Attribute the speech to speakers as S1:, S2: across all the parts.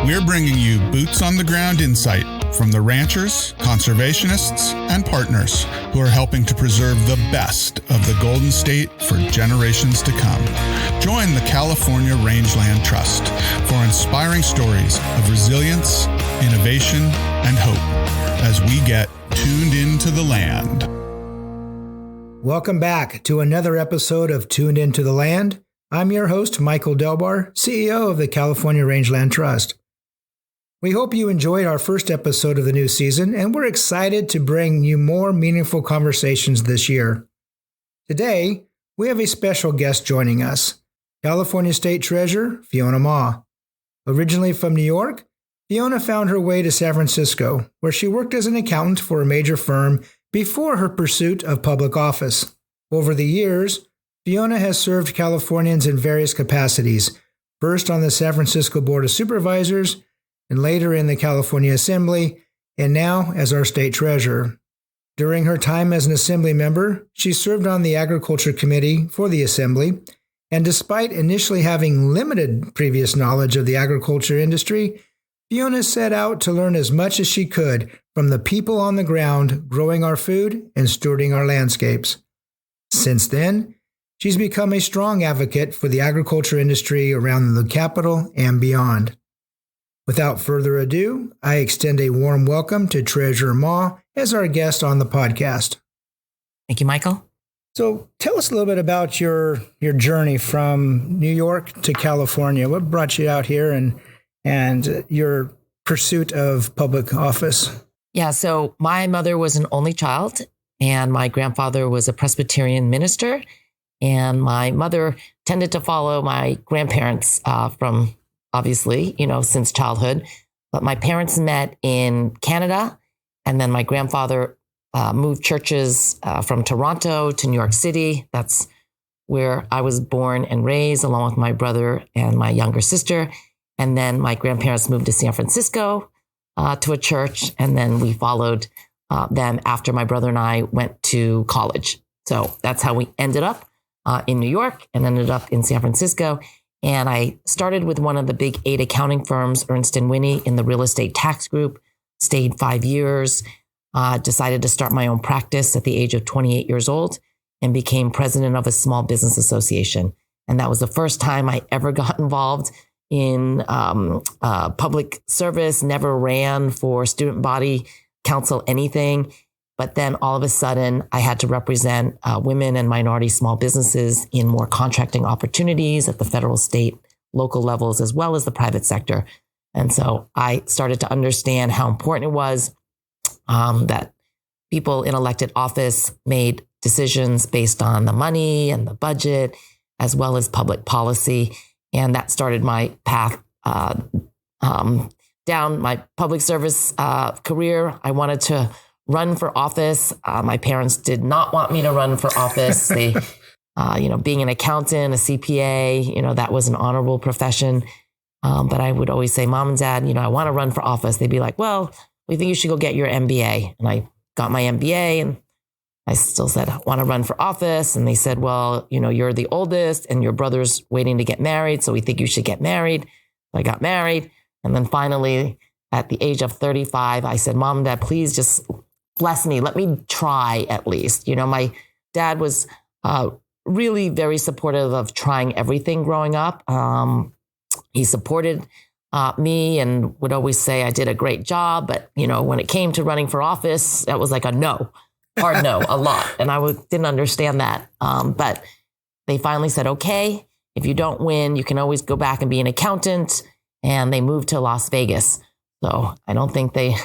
S1: We're bringing you boots on the ground insight from the ranchers, conservationists, and partners who are helping to preserve the best of the Golden State for generations to come. Join the California Rangeland Trust for inspiring stories of resilience, innovation, and hope as we get tuned into the land.
S2: Welcome back to another episode of Tuned Into the Land. I'm your host, Michael Delbar, CEO of the California Rangeland Trust. We hope you enjoyed our first episode of the new season, and we're excited to bring you more meaningful conversations this year. Today, we have a special guest joining us, California State Treasurer Fiona Ma. Originally from New York, Fiona found her way to San Francisco, where she worked as an accountant for a major firm before her pursuit of public office. Over the years, Fiona has served Californians in various capacities, first on the San Francisco Board of Supervisors, and later in the California Assembly, and now as our state treasurer. During her time as an Assembly member, she served on the Agriculture Committee for the Assembly, and despite initially having limited previous knowledge of the agriculture industry, Fiona set out to learn as much as she could from the people on the ground growing our food and stewarding our landscapes. Since then, she's become a strong advocate for the agriculture industry around the Capitol and beyond. Without further ado, I extend a warm welcome to Treasurer Ma as our guest on the podcast.
S3: Thank you, Michael.
S2: So tell us a little bit about your journey from New York to California. What brought you out here and your pursuit of public office?
S3: Yeah, so my mother was an only child, and my grandfather was a Presbyterian minister, and my mother tended to follow my grandparents from obviously, since childhood. But my parents met in Canada, and then my grandfather moved churches from Toronto to New York City. That's where I was born and raised, along with my brother and my younger sister. And then my grandparents moved to San Francisco to a church, and then we followed them after my brother and I went to college. So that's how we ended up in New York and ended up in San Francisco. And I started with one of the big 8 accounting firms, Ernst & Whinney, in the real estate tax group, stayed 5 years, decided to start my own practice at the age of 28 years old, and became president of a small business association. And that was the first time I ever got involved in public service, never ran for student body council, anything. But then all of a sudden, I had to represent women and minority small businesses in more contracting opportunities at the federal, state, local levels, as well as the private sector. And so I started to understand how important it was that people in elected office made decisions based on the money and the budget, as well as public policy. And that started my path down my public service career. I wanted to run for office. My parents did not want me to run for office. They, being an accountant, a CPA, that was an honorable profession. But I would always say, Mom and Dad, I want to run for office. They'd be like, well, we think you should go get your MBA. And I got my MBA, and I still said, I want to run for office. And they said, well, you're the oldest and your brother's waiting to get married, so we think you should get married. So I got married. And then finally, at the age of 35, I said, Mom and Dad, please just bless me. Let me try at least. My dad was really very supportive of trying everything growing up. He supported me and would always say I did a great job. But, when it came to running for office, that was like a no, hard no, a lot. And I didn't understand that. But they finally said, okay, if you don't win, you can always go back and be an accountant. And they moved to Las Vegas. So I don't think they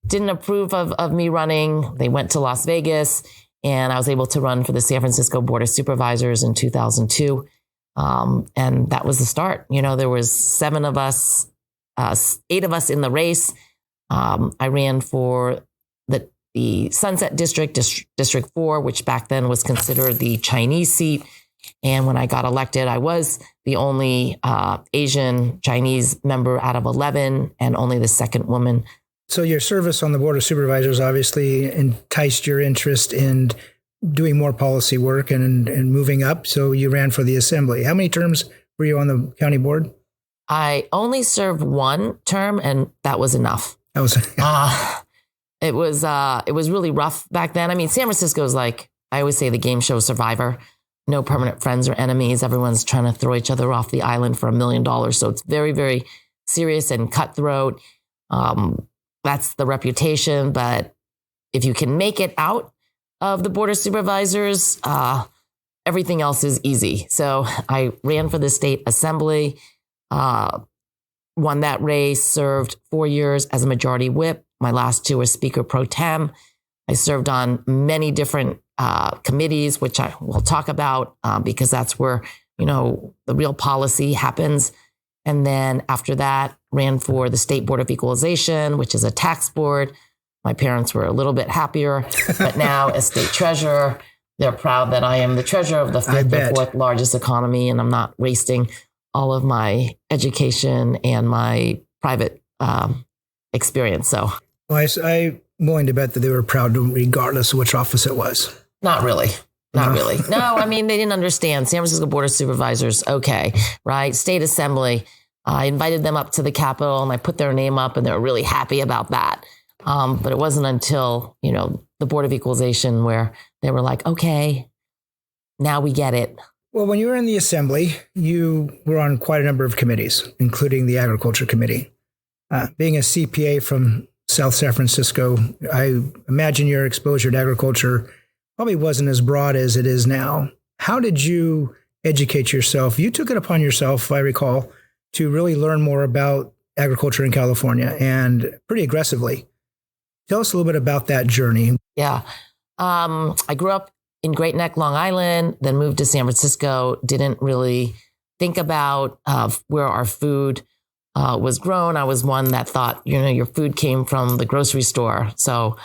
S3: didn't approve of me running. They went to Las Vegas, and I was able to run for the San Francisco Board of Supervisors in 2002. And that was the start. There was 8 of us in the race. I ran for the Sunset District, District 4, which back then was considered the Chinese seat. And when I got elected, I was the only Asian Chinese member out of 11 and only the second woman.
S2: So your service on the Board of Supervisors obviously enticed your interest in doing more policy work and moving up. So you ran for the Assembly. How many terms were you on the county board?
S3: I only served one term, and that was enough.
S2: That was
S3: it was really rough back then. I mean, San Francisco is like, I always say, the game show Survivor. No permanent friends or enemies. Everyone's trying to throw each other off the island for $1 million. So it's very, very serious and cutthroat. That's the reputation. But if you can make it out of the Board of Supervisors, everything else is easy. So I ran for the state assembly, won that race, served 4 years as a majority whip. My last 2 as speaker pro tem. I served on many different committees, which I will talk about because that's where, the real policy happens. And then after that, ran for the State Board of Equalization, which is a tax board. My parents were a little bit happier, but now as state treasurer, they're proud that I am the treasurer of the 5th or 4th largest economy, and I'm not wasting all of my education and my private experience. So,
S2: well, I'm willing to bet that they were proud regardless of which office it was.
S3: Not really. Not really. No, I mean, they didn't understand. San Francisco Board of Supervisors, okay, right? State Assembly. I invited them up to the Capitol and I put their name up and they were really happy about that. But it wasn't until, the Board of Equalization where they were like, okay, now we get it.
S2: Well, when you were in the Assembly, you were on quite a number of committees, including the Agriculture Committee. Being a CPA from South San Francisco, I imagine your exposure to agriculture probably wasn't as broad as it is now. How did you educate yourself? You took it upon yourself, if I recall, to really learn more about agriculture in California, and pretty aggressively. Tell us a little bit about that journey.
S3: Yeah. I grew up in Great Neck, Long Island, then moved to San Francisco, didn't really think about where our food was grown. I was one that thought, your food came from the grocery store. So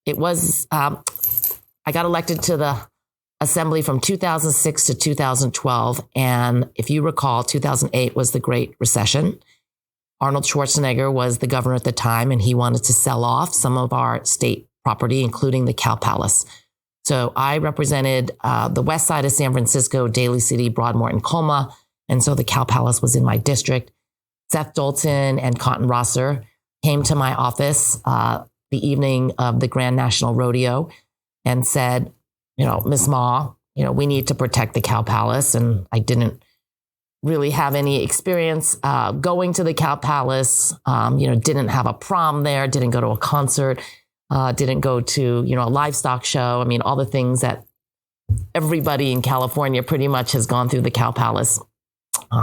S3: it was, I got elected to the Assembly from 2006 to 2012. And if you recall, 2008 was the Great Recession. Arnold Schwarzenegger was the governor at the time, and he wanted to sell off some of our state property, including the Cow Palace. So I represented the west side of San Francisco, Daly City, Broadmoor, and Colma. And so the Cow Palace was in my district. Seth Dalton and Cotton Rosser came to my office the evening of the Grand National Rodeo and said, Miss Ma, we need to protect the Cow Palace. And I didn't really have any experience going to the Cow Palace, didn't have a prom there, didn't go to a concert, didn't go to, a livestock show. I mean, all the things that everybody in California pretty much has gone through the Cow Palace.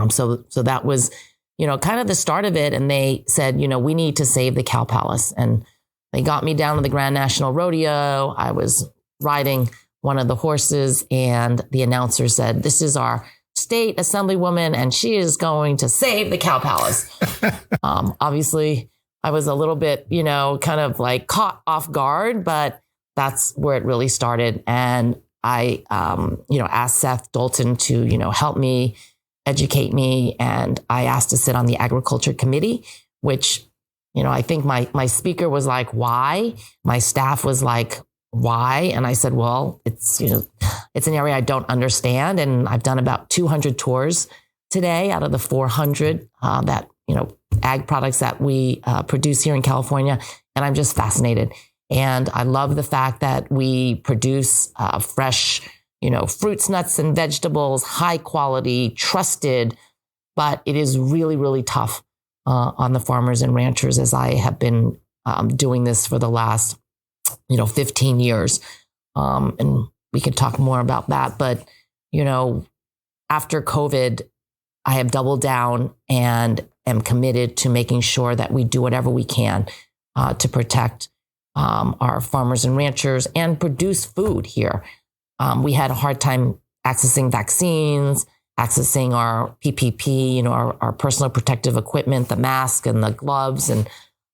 S3: So that was, kind of the start of it. And they said, we need to save the Cow Palace. And they got me down to the Grand National Rodeo. I was riding one of the horses, and the announcer said, "This is our state assemblywoman, and she is going to save the Cow Palace." Obviously, I was a little bit, kind of like caught off guard, but that's where it really started. And I, asked Seth Dalton to, help me, educate me. And I asked to sit on the Agriculture Committee, which, I think my speaker was like, why? My staff was like, why? And I said, well, it's an area I don't understand. And I've done about 200 tours today out of the 400 that, ag products that we produce here in California. And I'm just fascinated. And I love the fact that we produce fresh, fruits, nuts, and vegetables, high quality, trusted, but it is really, really tough on the farmers and ranchers, as I have been doing this for the last 15 years. And we could talk more about that. But, after COVID, I have doubled down and am committed to making sure that we do whatever we can to protect our farmers and ranchers and produce food here. We had a hard time accessing vaccines, accessing our PPP, our personal protective equipment, the mask and the gloves and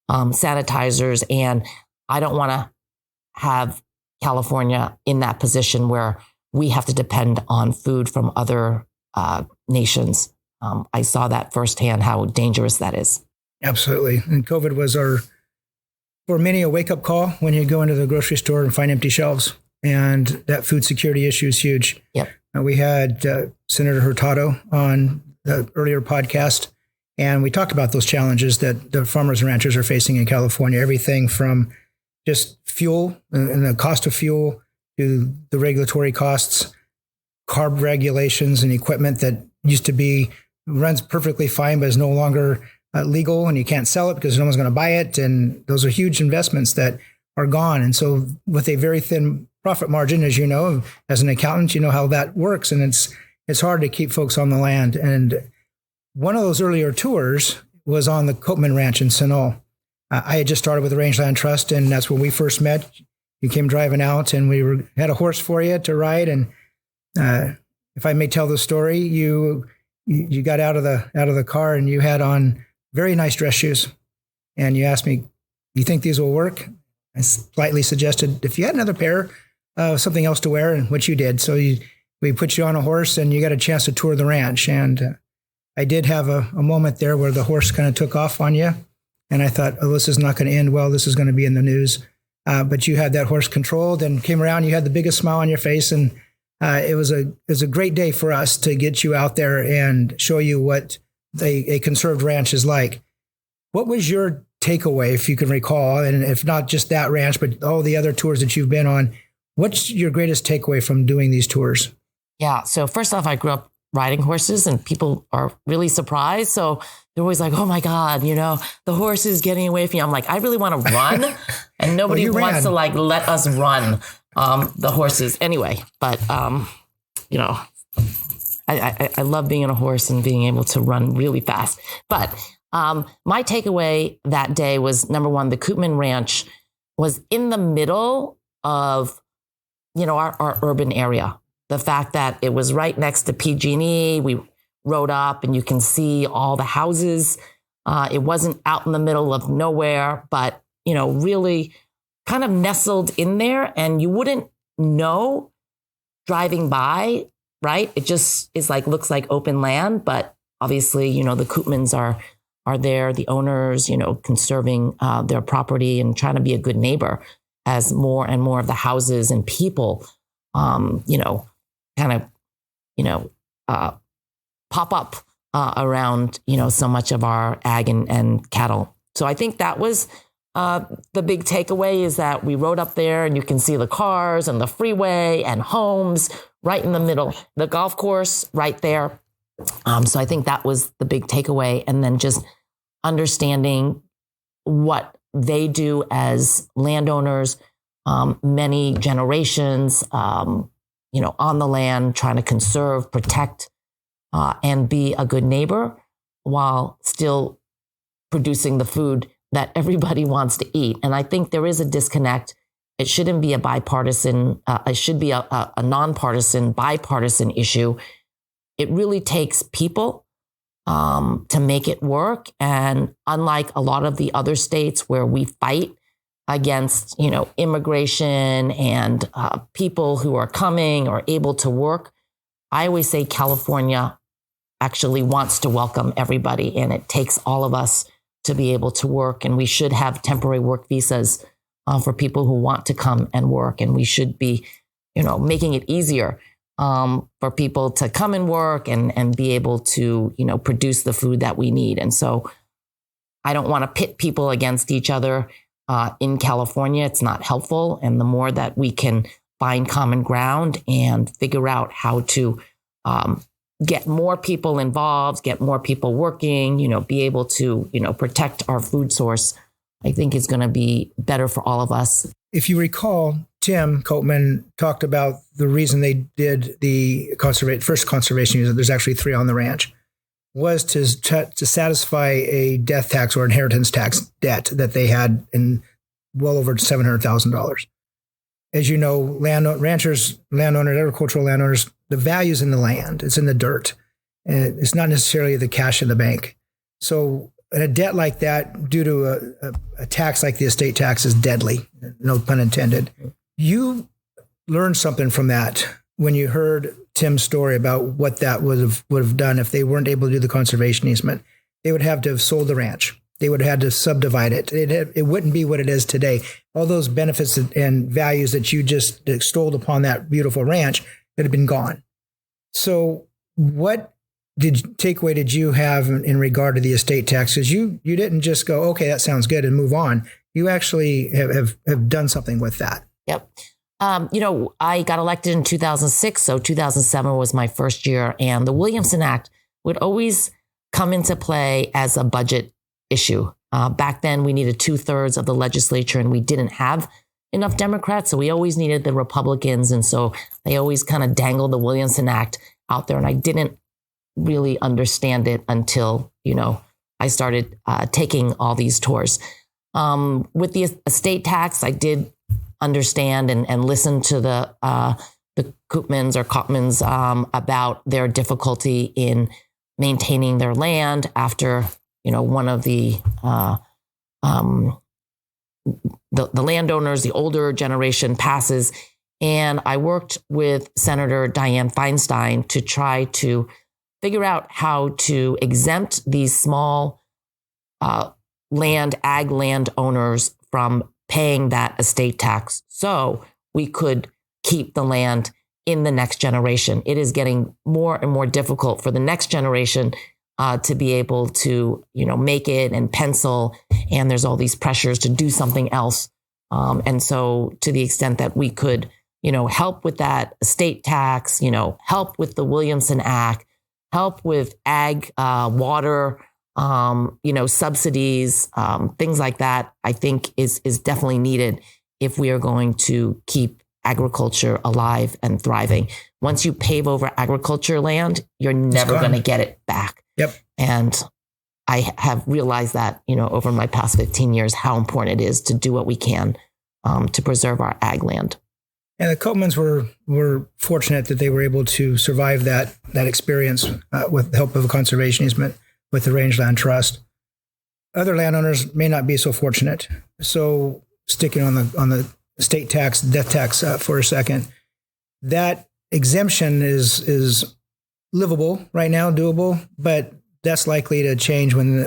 S3: sanitizers. And I don't want to have California in that position where we have to depend on food from other nations. I saw that firsthand, how dangerous that is.
S2: Absolutely. And COVID was for many, a wake-up call when you go into the grocery store and find empty shelves. And that food security issue is huge.
S3: Yep.
S2: We had Senator Hurtado on the earlier podcast, And we talked about those challenges that the farmers and ranchers are facing in California, everything from just fuel and the cost of fuel to the regulatory costs, carb regulations and equipment that used to be runs perfectly fine, but is no longer legal, and you can't sell it because no one's going to buy it. And those are huge investments that are gone. And so with a very thin profit margin, as you know, as an accountant, you know how that works. And it's hard to keep folks on the land. And one of those earlier tours was on the Copeman Ranch in Sunol. I had just started with the Rangeland Trust, and that's when we first met. You came driving out, and we had a horse for you to ride. And if I may tell the story, you got out of the car, and you had on very nice dress shoes. And you asked me, "You think these will work?" I slightly suggested if you had another pair, something else to wear, and which you did. So we put you on a horse, and you got a chance to tour the ranch. And I did have a moment there where the horse kind of took off on you. And I thought, oh, this is not going to end well. This is going to be in the news. But you had that horse controlled and came around. You had the biggest smile on your face. And it was a great day for us to get you out there and show you what a conserved ranch is like. What was your takeaway, if you can recall, and if not just that ranch, but all the other tours that you've been on? What's your greatest takeaway from doing these tours?
S3: Yeah. So first off, I grew up riding horses, and people are really surprised. So they're always like, "Oh my God, the horse is getting away from you." I'm like, I really want to run, and nobody wants to let us run the horses anyway. But I love being on a horse and being able to run really fast. But my takeaway that day was, number one, the Coopman Ranch was in the middle of our urban area. The fact that it was right next to PG&E, we rode up and you can see all the houses. It wasn't out in the middle of nowhere, but, really kind of nestled in there, and you wouldn't know driving by, right? It just is looks like open land, but obviously, the Koopmans are there, the owners, conserving their property and trying to be a good neighbor as more and more of the houses and people, pop up around, so much of our ag and cattle. So I think that was the big takeaway, is that we rode up there and you can see the cars and the freeway and homes right in the middle, the golf course right there. So I think that was the big takeaway. And then just understanding what they do as landowners, many generations, on the land, trying to conserve, protect, and be a good neighbor while still producing the food that everybody wants to eat. And I think there is a disconnect. It shouldn't be a bipartisan, it should be a nonpartisan, bipartisan issue. It really takes people to make it work. And unlike a lot of the other states where we fight against, immigration and people who are coming or able to work, I always say California actually wants to welcome everybody, and it takes all of us to be able to work. And we should have temporary work visas for people who want to come and work. And we should be, making it easier for people to come and work and be able to, produce the food that we need. And so I don't want to pit people against each other in California. It's not helpful. And the more that we can find common ground and figure out how to get more people involved, get more people working, be able to, protect our food source, I think is going to be better for all of us.
S2: If you recall, Tim Copeman talked about the reason they did the first conservation unit, there's actually 3 on the ranch, was to satisfy a death tax or inheritance tax debt that they had in well over $700,000. As you know, ranchers, landowners, agricultural landowners, the value's in the land. It's in the dirt. And it's not necessarily the cash in the bank. So a debt like that, due to a tax like the estate tax, is deadly, no pun intended. You learned something from that when you heard Tim's story about what that would have done if they weren't able to do the conservation easement. They would have to have sold the ranch. They would have had to subdivide it. It wouldn't be what it is today. All those benefits and values that you just extolled upon that beautiful ranch would have been gone. So what takeaway did you have in regard to the estate taxes? You didn't just go, okay, that sounds good and move on. You actually have done something with that.
S3: Yep. I got elected in 2006. So 2007 was my first year. And the Williamson Act would always come into play as a budget issue. Back then, we needed 2/3 of the legislature and we didn't have enough Democrats. So we always needed the Republicans. And so they always kind of dangled the Williamson Act out there. And I didn't really understand it until, I started taking all these tours. With the estate tax, I did understand and listen to the Koopmans or Koopmans about their difficulty in maintaining their land after, one of the landowners, the older generation passes. And I worked with Senator Dianne Feinstein to try to figure out how to exempt these small ag land owners from paying that estate tax so we could keep the land in the next generation. It is getting more and more difficult for the next generation to be able to, make it and pencil. And there's all these pressures to do something else. And so to the extent that we could, help with that estate tax, help with the Williamson Act, help with ag, water, subsidies, things like that, I think is definitely needed if we are going to keep agriculture alive and thriving. Once you pave over agriculture land, you're never going to get it back.
S2: Yep.
S3: And I have realized that, over my past 15 years, how important it is to do what we can to preserve our ag land.
S2: And the Koopmans were fortunate that they were able to survive that experience with the help of a conservation easement with the Rangeland Trust. Other landowners may not be so fortunate. So sticking on the estate tax, death tax for a second, that exemption is livable right now, doable, but that's likely to change when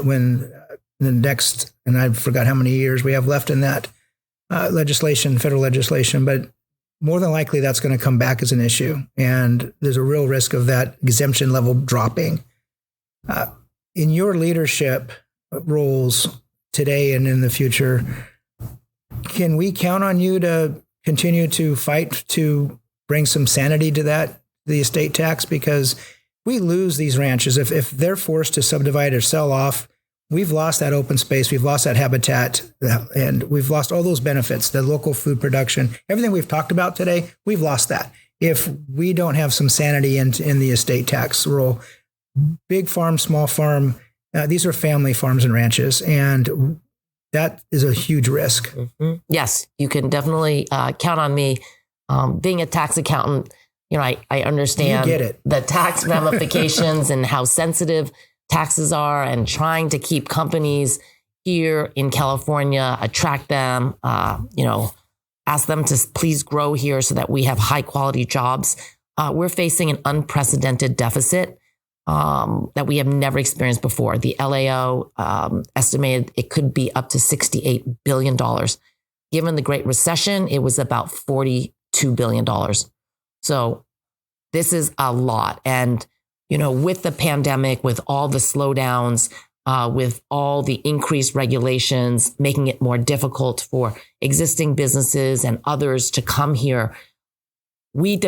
S2: the next, and I forgot how many years we have left in that legislation, federal legislation, but more than likely that's going to come back as an issue. And there's a real risk of that exemption level dropping. In your leadership roles today and in the future, can we count on you to continue to fight to bring some sanity to the estate tax? Because we lose these ranches. If they're forced to subdivide or sell off, we've lost that open space, we've lost that habitat, and we've lost all those benefits, the local food production, everything we've talked about today, we've lost that. If we don't have some sanity in the estate tax rule, big farm, small farm, these are family farms and ranches, and that is a huge risk.
S3: Mm-hmm. Yes, you can definitely count on me. Being a tax accountant, I understand the tax ramifications and how sensitive taxes are, and trying to keep companies here in California, attract them, ask them to please grow here so that we have high quality jobs. We're facing an unprecedented deficit that we have never experienced before. The LAO estimated it could be up to $68 billion. Given the Great Recession, it was about $42 billion. So this is a lot. And, with the pandemic, with all the slowdowns, with all the increased regulations, making it more difficult for existing businesses and others to come here, we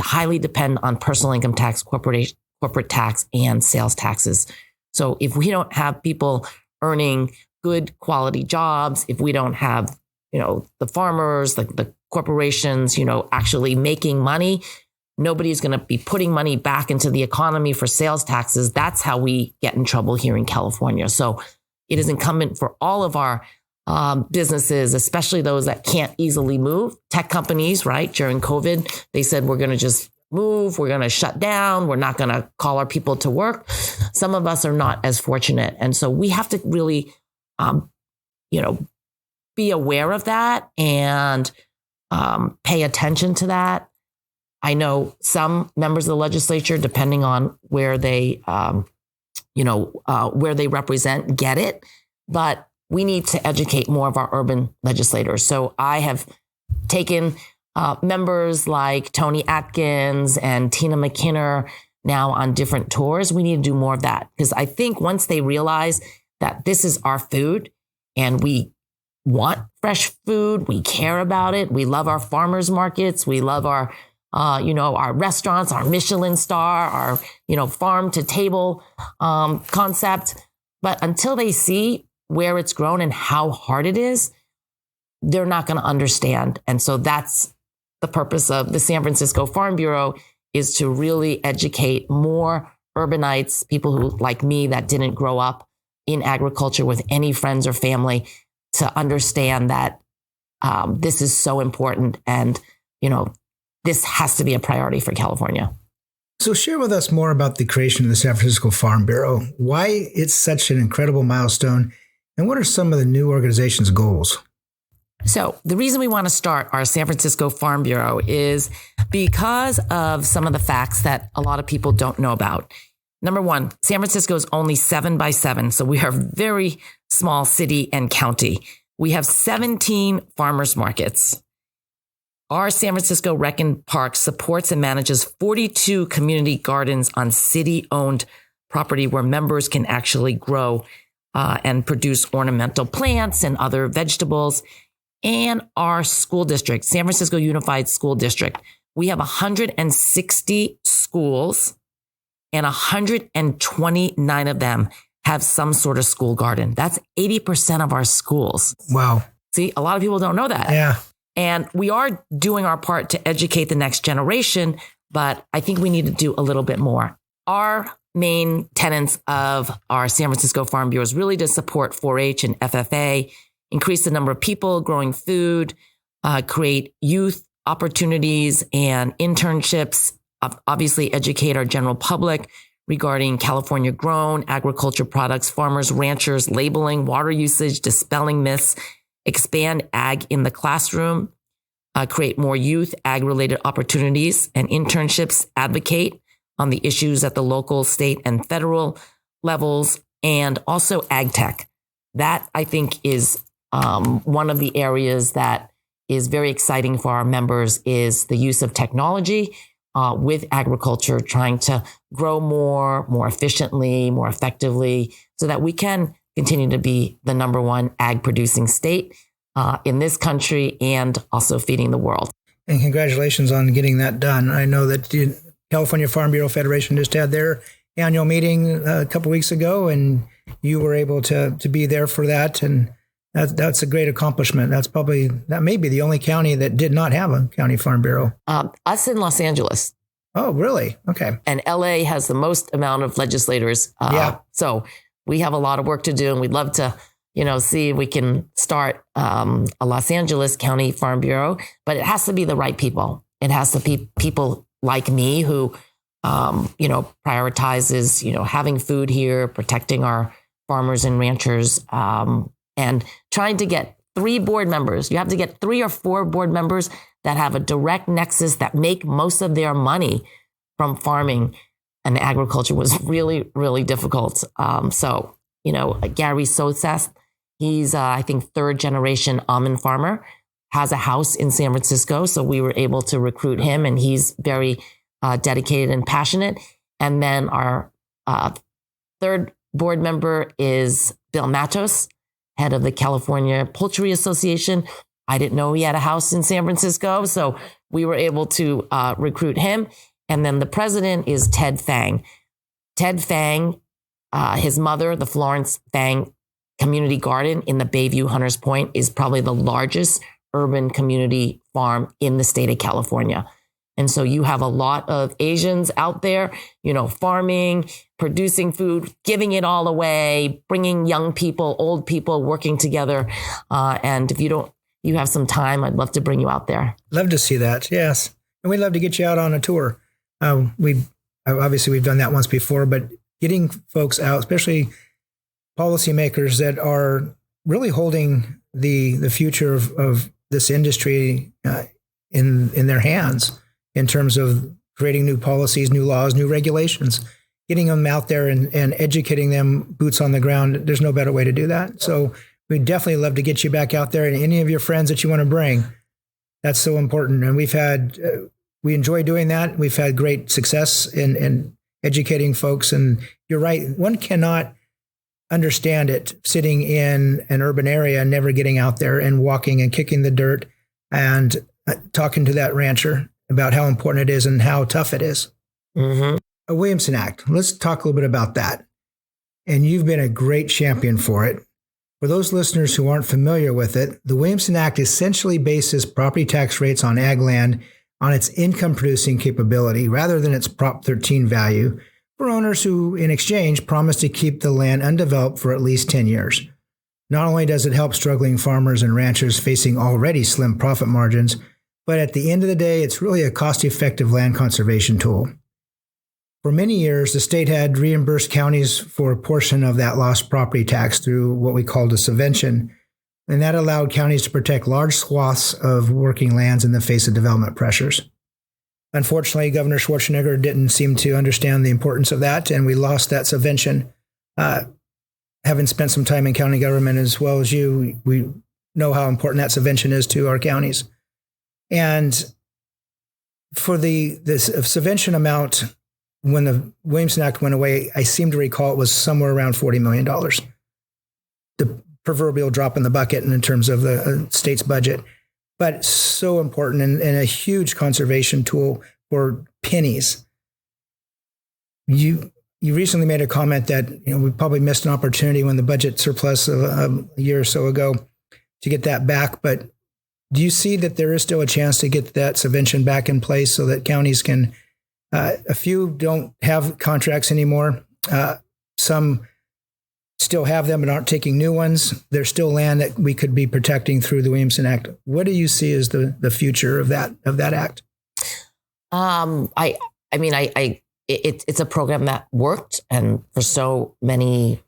S3: highly depend on personal income tax, corporate tax, and sales taxes. So if we don't have people earning good quality jobs, if we don't have, the farmers, the corporations, actually making money, nobody's going to be putting money back into the economy for sales taxes. That's how we get in trouble here in California. So it is incumbent for all of our businesses, especially those that can't easily move. Tech companies, right? During COVID, they said, we're going to just move. We're going to shut down. We're not going to call our people to work. Some of us are not as fortunate. And so we have to really, be aware of that and pay attention to that. I know some members of the legislature, depending on where they, where they represent, get it, but we need to educate more of our urban legislators. So I have taken members like Tony Atkins and Tina McKinnon now on different tours. We need to do more of that, because I think once they realize that this is our food and we want fresh food, we care about it, we love our farmers markets, we love our our restaurants, our Michelin star, our, farm to table concept. But until they see where it's grown and how hard it is, they're not going to understand. And so that's the purpose of the San Francisco Farm Bureau, is to really educate more urbanites, people who, like me, that didn't grow up in agriculture with any friends or family, to understand that this is so important. And, this has to be a priority for California.
S2: So share with us more about the creation of the San Francisco Farm Bureau, why it's such an incredible milestone, and what are some of the new organization's goals?
S3: So the reason we want to start our San Francisco Farm Bureau is because of some of the facts that a lot of people don't know about. Number one, San Francisco is only 7 by 7. So we are a very small city and county. We have 17 farmers markets. Our San Francisco Rec and Park supports and manages 42 community gardens on city-owned property where members can actually grow and produce ornamental plants and other vegetables. And our school district, San Francisco Unified School District, we have 160 schools, and 129 of them have some sort of school garden. That's 80% of our schools.
S2: Wow.
S3: See, a lot of people don't know that.
S2: Yeah.
S3: And we are doing our part to educate the next generation, but I think we need to do a little bit more. Our main tenets of our San Francisco Farm Bureau is really to support 4-H and FFA, increase the number of people growing food, create youth opportunities and internships, obviously educate our general public regarding California grown agriculture products, farmers, ranchers, labeling, water usage, dispelling myths, expand ag in the classroom, create more youth ag-related opportunities and internships, advocate on the issues at the local, state, and federal levels, and also ag tech. That, I think, is one of the areas that is very exciting for our members, is the use of technology with agriculture, trying to grow more efficiently, more effectively, so that we can continue to be the number one ag producing state in this country, and also feeding the world.
S2: And congratulations on getting that done. I know that the California Farm Bureau Federation just had their annual meeting a couple weeks ago, and you were able to be there for that. And that's a great accomplishment. That may be the only county that did not have a county farm bureau.
S3: Us in Los Angeles.
S2: Oh, really? Okay.
S3: And LA has the most amount of legislators.
S2: Yeah.
S3: So we have a lot of work to do, and we'd love to, see if we can start a Los Angeles County Farm Bureau, but it has to be the right people. It has to be people like me who, prioritizes, having food here, protecting our farmers and ranchers, and trying to get 3 board members. You have to get 3 or 4 board members that have a direct nexus, that make most of their money from farming, and agriculture was really, really difficult. Gary Sosas, he's, I think, 3rd generation almond farmer, has a house in San Francisco. So we were able to recruit him, and he's very dedicated and passionate. And then our 3rd board member is Bill Matos, head of the California Poultry Association. I didn't know he had a house in San Francisco, so we were able to recruit him. And then the president is Ted Fang. Ted Fang, his mother, the Florence Fang Community Garden in the Bayview Hunters Point, is probably the largest urban community farm in the state of California. And so you have a lot of Asians out there, farming, producing food, giving it all away, bringing young people, old people working together. And if you have some time, I'd love to bring you out there.
S2: Love to see that. Yes. And we'd love to get you out on a tour. We've done that once before, but getting folks out, especially policymakers that are really holding the future of this industry in their hands, in terms of creating new policies, new laws, new regulations, getting them out there and educating them, boots on the ground. There's no better way to do that. So we'd definitely love to get you back out there, and any of your friends that you want to bring. That's so important. And we enjoy doing that. We've had great success in educating folks. And you're right, one cannot understand it sitting in an urban area and never getting out there and walking and kicking the dirt and talking to that rancher about how important it is and how tough it is.
S3: Mm-hmm.
S2: A Williamson Act. Let's talk a little bit about that. And you've been a great champion for it. For those listeners who aren't familiar with it, the Williamson Act essentially bases property tax rates on ag land on its income producing capability rather than its Prop 13 value for owners who, in exchange, promise to keep the land undeveloped for at least 10 years. Not only does it help struggling farmers and ranchers facing already slim profit margins, but at the end of the day, it's really a cost-effective land conservation tool. For many years, the state had reimbursed counties for a portion of that lost property tax through what we called a subvention, and that allowed counties to protect large swaths of working lands in the face of development pressures. Unfortunately, Governor Schwarzenegger didn't seem to understand the importance of that, and we lost that subvention. Having spent some time in county government as well as you, we know how important that subvention is to our counties. And for the subvention amount, when the Williamson Act went away, I seem to recall it was somewhere around $40 million. The proverbial drop in the bucket in terms of the state's budget, but so important and a huge conservation tool for pennies. You recently made a comment that we probably missed an opportunity when the budget surplus a year or so ago to get that back. But do you see that there is still a chance to get that subvention back in place so that counties can? A few don't have contracts anymore. Some still have them and aren't taking new ones. There's still land that we could be protecting through the Williamson Act. What do you see as the future of that act?
S3: It's a program that worked and for so many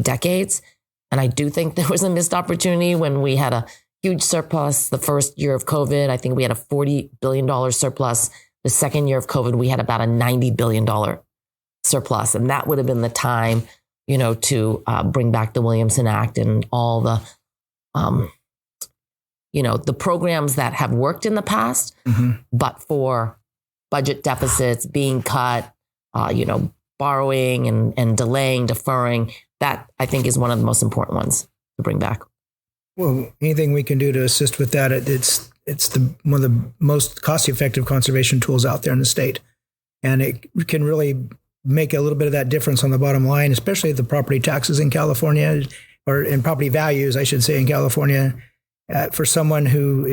S3: decades. And I do think there was a missed opportunity when we had a huge surplus the first year of COVID. I think we had a $40 billion surplus. The second year of COVID, we had about a $90 billion surplus. And that would have been the time, to bring back the Williamson Act and all the, the programs that have worked in the past, but for budget deficits being cut, borrowing and delaying, deferring, that I think is one of the most important ones to bring back.
S2: Well, anything we can do to assist with that, it's one of the most cost-effective conservation tools out there in the state. And it can really make a little bit of that difference on the bottom line, especially the property taxes in California, or in property values, I should say, in California. For someone who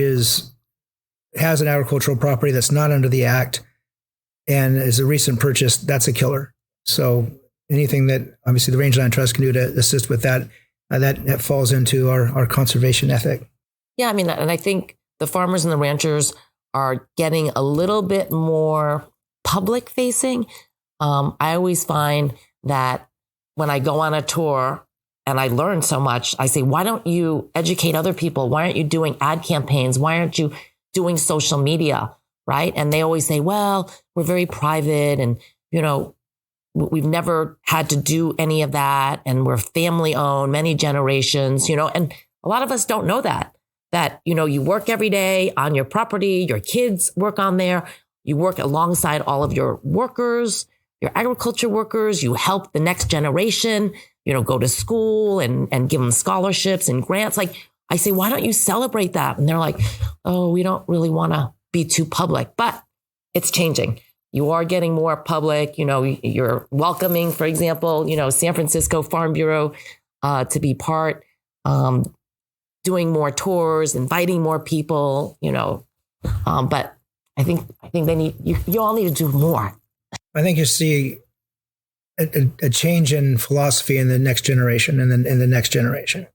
S2: has an agricultural property that's not under the act and is a recent purchase, that's a killer. So anything that obviously the Rangeland Trust can do to assist with that, that falls into our conservation ethic.
S3: Yeah, and I think the farmers and the ranchers are getting a little bit more public facing. I always find that when I go on a tour and I learn so much, I say, why don't you educate other people? Why aren't you doing ad campaigns? Why aren't you doing social media? Right. And they always say, well, we're very private and, we've never had to do any of that. And we're family owned, many generations, and a lot of us don't know that, you work every day on your property, your kids work on there, you work alongside all of your workers, your agriculture workers, you help the next generation, go to school and give them scholarships and grants. Like I say, why don't you celebrate that? And they're like, oh, we don't really want to be too public, but it's changing. You are getting more public, you're welcoming, for example, San Francisco Farm Bureau to be part, doing more tours, inviting more people, but I think they need, you all need to do more.
S2: I think you see a change in philosophy in the next generation and then in the next generation.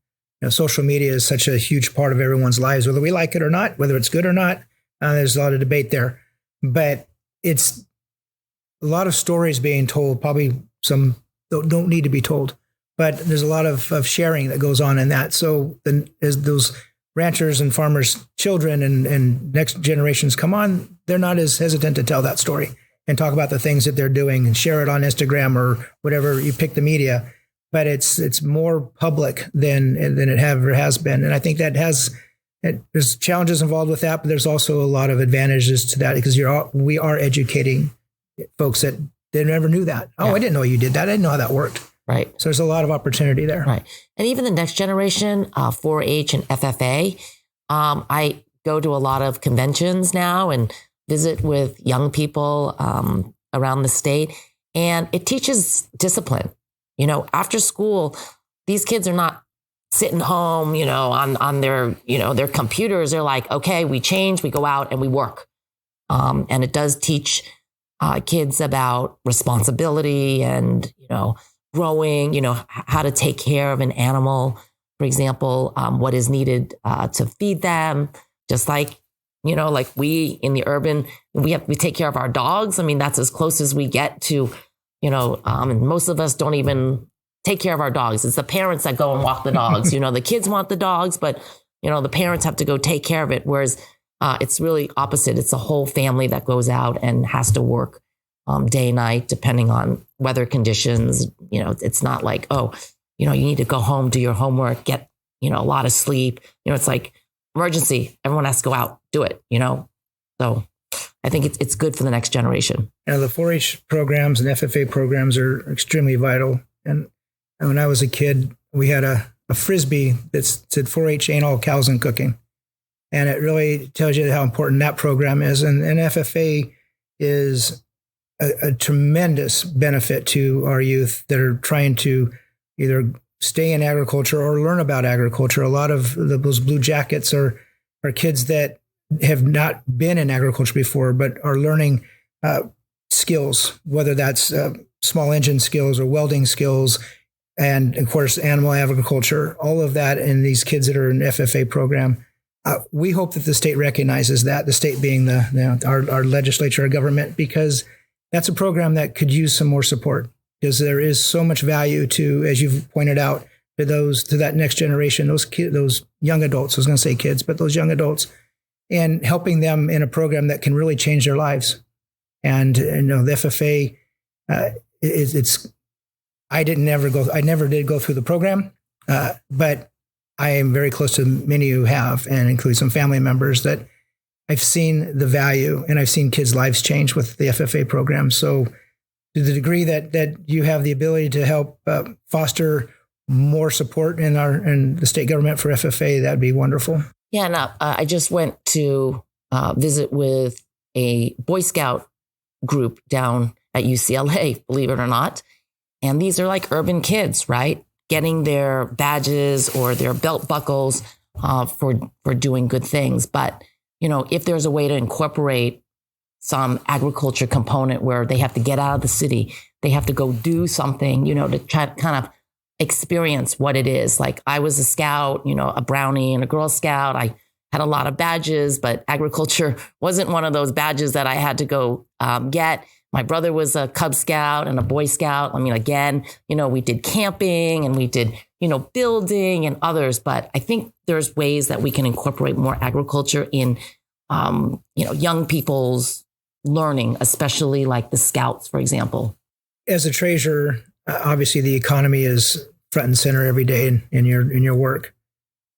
S2: Social media is such a huge part of everyone's lives, whether we like it or not, whether it's good or not. There's a lot of debate there, but it's a lot of stories being told. Probably some don't need to be told, but there's a lot of sharing that goes on in that. So then as those ranchers and farmers' children and next generations come on, they're not as hesitant to tell that story and talk about the things that they're doing and share it on Instagram or whatever you pick the media. But it's more public than it ever has been. And I think that there's challenges involved with that, but there's also a lot of advantages to that because we are educating folks that they never knew that. Oh, I didn't know you did that. I didn't know how that worked.
S3: Right.
S2: So there's a lot of opportunity there.
S3: Right. And even the next generation, 4-H and FFA, I go to a lot of conventions now and visit with young people around the state. And it teaches discipline. After school, these kids are not sitting home, on their, their computers. They're like, okay, we change, we go out and we work. And it does teach kids about responsibility and, growing, how to take care of an animal, for example, what is needed to feed them, just like, like we in the urban, we take care of our dogs. I mean, that's as close as we get to, and most of us don't even take care of our dogs. It's the parents that go and walk the dogs. The kids want the dogs, but, the parents have to go take care of it. Whereas it's really opposite. It's a whole family that goes out and has to work day and night, depending on weather conditions. It's not like, oh, you need to go home, do your homework, get, a lot of sleep. It's like emergency. Everyone has to go out, do it, So I think it's good for the next generation.
S2: The 4-H programs and FFA programs are extremely vital. And when I was a kid, we had a Frisbee that said 4-H ain't all cows and cooking. And it really tells you how important that program is. And FFA is a tremendous benefit to our youth that are trying to either stay in agriculture or learn about agriculture. A lot of those blue jackets are kids that have not been in agriculture before, but are learning skills, whether that's small engine skills or welding skills, and of course, animal agriculture, all of that. And these kids that are in the FFA program, we hope that the state recognizes that, the state being our legislature, our government, because that's a program that could use some more support, because there is so much value to, as you've pointed out, to that next generation, those young adults. I was going to say kids, but those young adults, and helping them in a program that can really change their lives. And the FFA, I never did go through the program, but I am very close to many who have, and include some family members that I've seen the value, and I've seen kids' lives change with the FFA program. So to the degree that you have the ability to help foster more support in the state government for FFA, that'd be wonderful.
S3: Yeah, and I just went to visit with a Boy Scout group down at UCLA, believe it or not. And these are like urban kids, right? Getting their badges or their belt buckles for doing good things. But, if there's a way to incorporate some agriculture component where they have to get out of the city, they have to go do something, to try to kind of experience what it is. Like I was a scout, a brownie and a Girl Scout. I had a lot of badges, but agriculture wasn't one of those badges that I had to go get. My brother was a Cub Scout and a Boy Scout. I mean, again, we did camping and we did, building and others. But I think there's ways that we can incorporate more agriculture in, young people's learning, especially like the Scouts, for example.
S2: As a treasurer, obviously the economy is front and center every day in your work.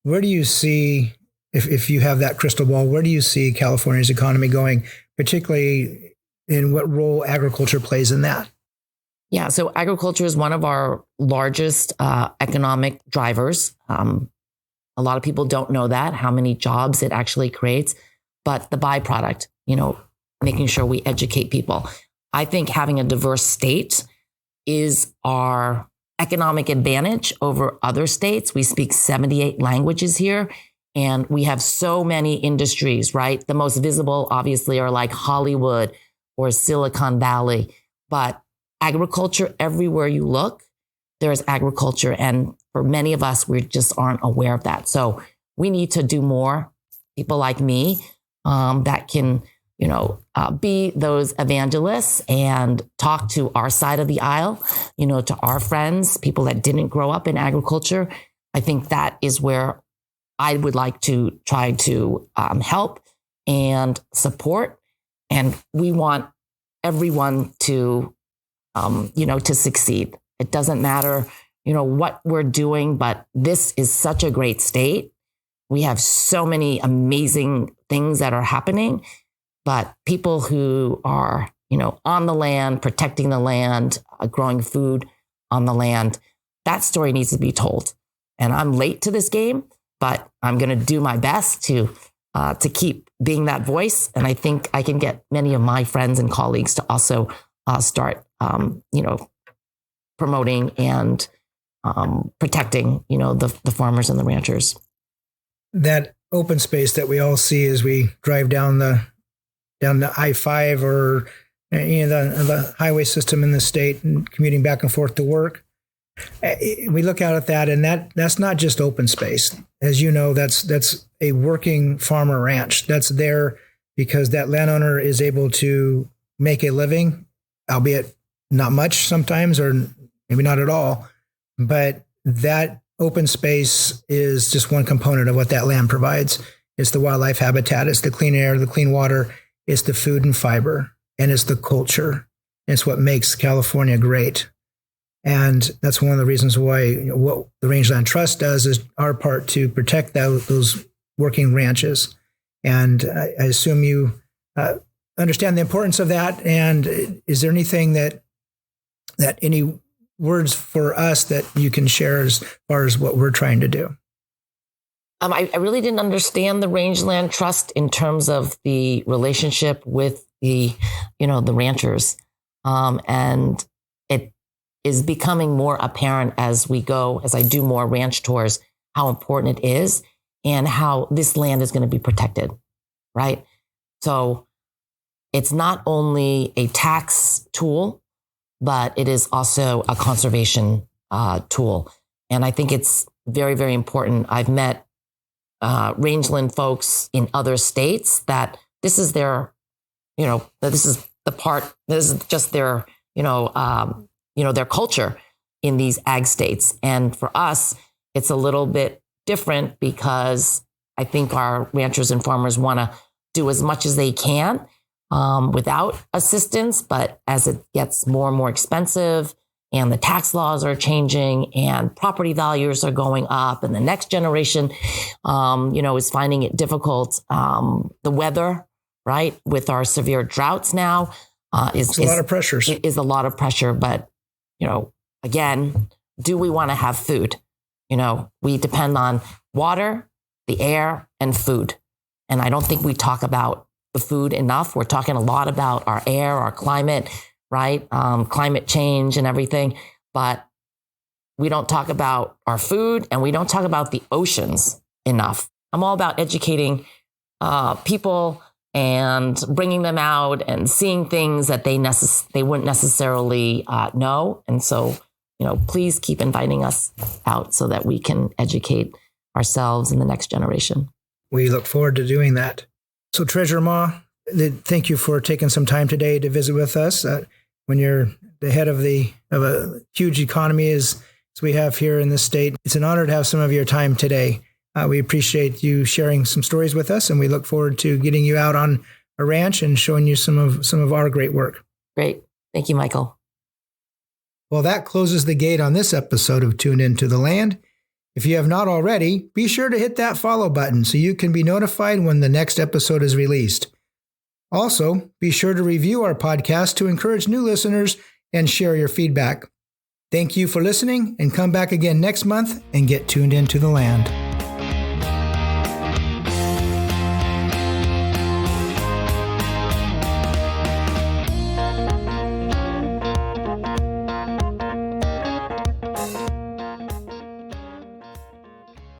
S2: Where do you see, if you have that crystal ball, where do you see California's economy going, particularly in what role agriculture plays in that?
S3: Yeah, so agriculture is one of our largest economic drivers. A lot of people don't know that, how many jobs it actually creates, but the byproduct, making sure we educate people. I think having a diverse state is our economic advantage over other states. We speak 78 languages here, and we have so many industries, right? The most visible, obviously, are like Hollywood or Silicon Valley, but agriculture, everywhere you look, there's agriculture. And for many of us, we just aren't aware of that. So we need to do more. People like me that can, be those evangelists and talk to our side of the aisle, to our friends, people that didn't grow up in agriculture. I think that is where I would like to try to help and support. And we want everyone to, to succeed. It doesn't matter, what we're doing, but this is such a great state. We have so many amazing things that are happening, but people who are on the land, protecting the land, growing food on the land. That story needs to be told. And I'm late to this game, but I'm going to do my best to keep being that voice. And I think I can get many of my friends and colleagues to also start, promoting and protecting, the farmers and the ranchers.
S2: That open space that we all see as we drive down the I-5 or the highway system in the state and commuting back and forth to work. We look out at that, and that's not just open space. As you know, that's a working farmer ranch. That's there because that landowner is able to make a living, albeit not much sometimes, or maybe not at all. But that open space is just one component of what that land provides. It's the wildlife habitat, it's the clean air, the clean water, it's the food and fiber, and it's the culture. It's what makes California great. And that's one of the reasons why what the Rangeland Trust does is our part to protect those working ranches. And I assume you understand the importance of that. And is there anything that any words for us that you can share as far as what we're trying to do?
S3: I really didn't understand the Rangeland Trust in terms of the relationship with the ranchers. And it is becoming more apparent as I do more ranch tours, how important it is and how this land is going to be protected, right? So it's not only a tax tool, but it is also a conservation tool. And I think it's very, very important. I've met rangeland folks in other states that this is their, this is just their, their culture in these ag states. And for us, it's a little bit different because I think our ranchers and farmers want to do as much as they can without assistance. But as it gets more and more expensive and the tax laws are changing and property values are going up and the next generation, is finding it difficult. The weather, right, with our severe droughts now is a lot of pressures. It is a lot of pressure. But, again, do we want to have food? We depend on water, the air, and food. And I don't think we talk about the food enough. We're talking a lot about our air, our climate, right? Climate change and everything. But we don't talk about our food and we don't talk about the oceans enough. I'm all about educating people and bringing them out and seeing things that they wouldn't necessarily know. And so, please keep inviting us out so that we can educate ourselves and the next generation.
S2: We look forward to doing that. So Treasurer Ma, thank you for taking some time today to visit with us. When you're the head of a huge economy as we have here in this state, it's an honor to have some of your time today. We appreciate you sharing some stories with us, and we look forward to getting you out on a ranch and showing you some of our great work.
S3: Great. Thank you, Michael.
S2: Well, that closes the gate on this episode of Tuned Into the Land. If you have not already, be sure to hit that follow button so you can be notified when the next episode is released. Also, be sure to review our podcast to encourage new listeners and share your feedback. Thank you for listening, and come back again next month and get tuned into the land.